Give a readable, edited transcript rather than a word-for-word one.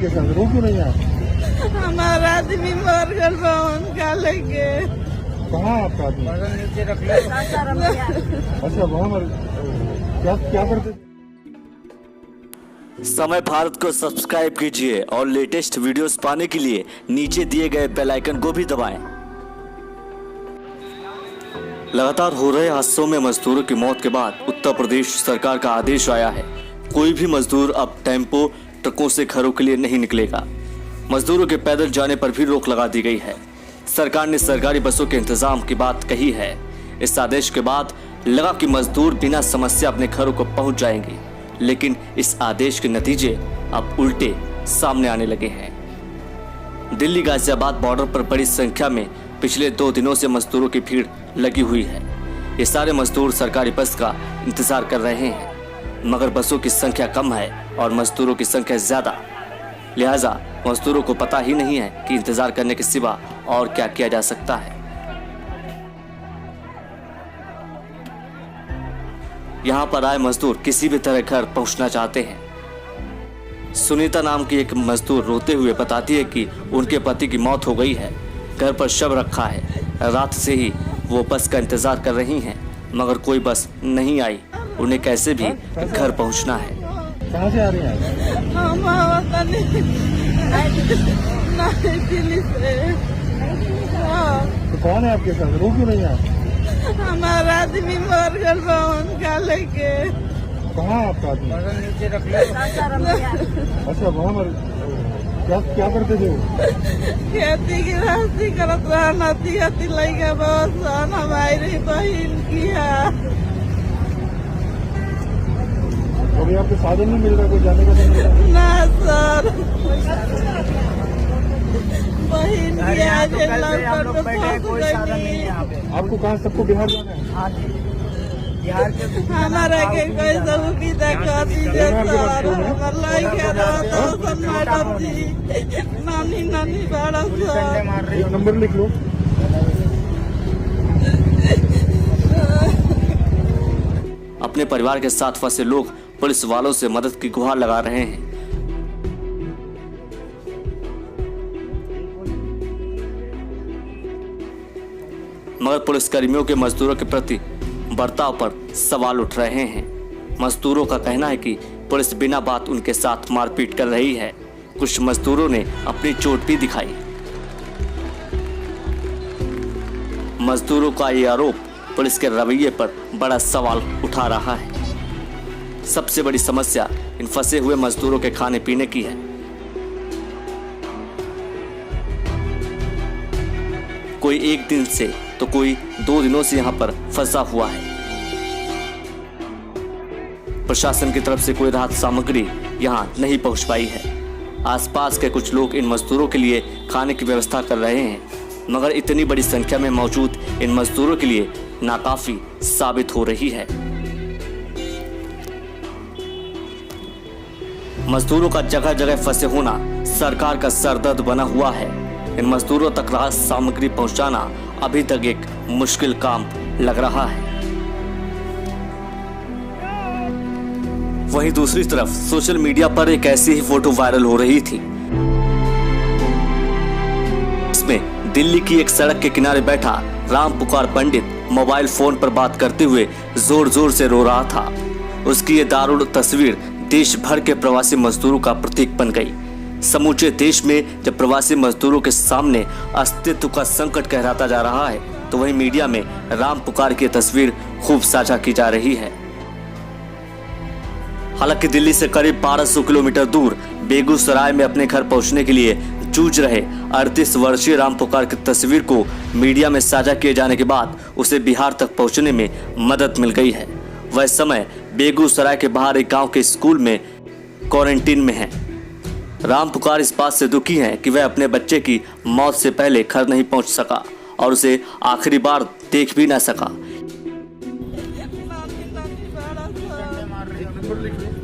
आपके साथ? रो क्यों नहीं आप? हमारा आदमी मर गल उनका लेके। कहाँ है आपका आदमी? नीचे रख ले। अच्छा वहाँ मर क्या करते थे? समय भारत को सब्सक्राइब कीजिए और लेटेस्ट वीडियोस पाने के लिए नीचे दिए गए बेल आइकन को भी दबाएं। लगातार हो रहे हादसों में मजदूरों की मौत के बाद उत्तर प्रदेश सरकार का आदेश आया है, कोई भी मजदूर अब टेम्पो ट्रकों से घरों के लिए नहीं निकलेगा। मजदूरों के पैदल जाने पर भी रोक लगा दी गई है। सरकार ने सरकारी बसों के इंतजाम की बात कही है। इस आदेश के बाद लगा कि मजदूर बिना समस्या अपने घरों को पहुंच जाएंगे, लेकिन इस आदेश के नतीजे अब उल्टे सामने आने लगे हैं। दिल्ली गाजियाबाद बॉर्डर पर बड़ी संख्या में पिछले 2 दिनों से मजदूरों की भीड़ लगी हुई है। ये सारे मजदूर सरकारी बस का इंतजार कर रहे हैं, मगर बसों की संख्या कम है और मजदूरों की संख्या ज्यादा। लिहाजा मजदूरों को पता ही नहीं है कि इंतजार करने के सिवा और क्या किया जा सकता है। यहाँ पर आए मजदूर किसी भी तरह घर पहुंचना चाहते हैं। सुनीता नाम की एक मजदूर रोते हुए बताती है कि उनके पति की मौत हो गई है, घर पर शव रखा है। रात से ही वो बस का इंतजार कर रही हैं, मगर कोई बस नहीं आई। उन्हें कैसे भी घर पहुंचना है। कहाँ से आ रही हैं? हम दिल्ली से। तो कौन है आपके साथ? रो क्यों नहीं आप? हमारा आदमी मर गल उनका लेके। कहाँ है आपका आदमी? नीचे रख ले। अच्छा वहाँ मर क्या करते थे वो? खेती गृहस्थी करत रहा। नती हती लैके बहुत हमारी बहन की है। अभी आपके साधन नहीं मिल रहा, कोई जाने का नहीं मिल रहा? ना सर, बहन की आज कोई साधन नहीं है यहाँ पे। आपको कहाँ सबको बिहार जाना है? हाँ जी, बिहार के हमारा के कोई सुविधा कर दीजिए सर। हमार लड़के रहता मैडम जी नानी बड़ा सर। मार रही एक नंबर लिख लो। अपने परिवार के साथ फंसे लोग पुलिस वालों से मदद की गुहार लगा रहे हैं। मगर पुलिसकर्मियों के मजदूरों के प्रति बर्ताव पर सवाल उठ रहे हैं। मजदूरों का कहना है कि पुलिस बिना बात उनके साथ मारपीट कर रही है। कुछ मजदूरों ने अपनी चोट भी दिखाई। मजदूरों का ये आरोप पुलिस के रवैये पर बड़ा सवाल उठा रहा है। सबसे बड़ी समस्या इन फंसे हुए मजदूरों के खाने पीने की है। कोई 1 दिन से तो कोई 2 दिनों से यहाँ पर फंसा हुआ है। प्रशासन की तरफ से कोई राहत सामग्री यहाँ नहीं पहुँच पाई है। आसपास के कुछ लोग इन मजदूरों के लिए खाने की व्यवस्था कर रहे हैं, मगर इतनी बड़ी संख्या में मौजूद इन मजदूरों के लिए नाकाफी साबित हो रही है। मजदूरों का जगह जगह फंसे होना सरकार का सरदर्द बना हुआ है। इन मजदूरों तक राहत सामग्री पहुंचाना अभी तक एक मुश्किल काम लग रहा है। वहीं दूसरी तरफ सोशल मीडिया पर एक ऐसी ही फोटो वायरल हो रही थी। इसमें दिल्ली की एक सड़क के किनारे बैठा राम पुकार पंडित मोबाइल फोन पर बात करते हुए जोर जोर से रो रहा था। उसकी ये दारुण तस्वीर देश भर के प्रवासी मजदूरों का प्रतीक बन गई। समूचे देश में जब प्रवासी मजदूरों के सामने अस्तित्व का संकट गहराता जा रहा है, तो वहीं मीडिया में राम पुकार की तस्वीर खूब साझा की जा रही है। हालांकि दिल्ली से करीब 1200 किलोमीटर दूर बेगूसराय में अपने घर पहुंचने के लिए जूझ रहे 38 वर्षीय राम पुकार की तस्वीर को मीडिया में साझा किए जाने के बाद उसे बिहार तक पहुंचने में मदद मिल गई है। वह समय बेगूसराय के बाहर एक गांव के स्कूल में क्वारंटीन में है। राम पुकार इस बात से दुखी हैं कि वह अपने बच्चे की मौत से पहले घर नहीं पहुंच सका और उसे आखिरी बार देख भी ना सका। एक नंबर लिख लो।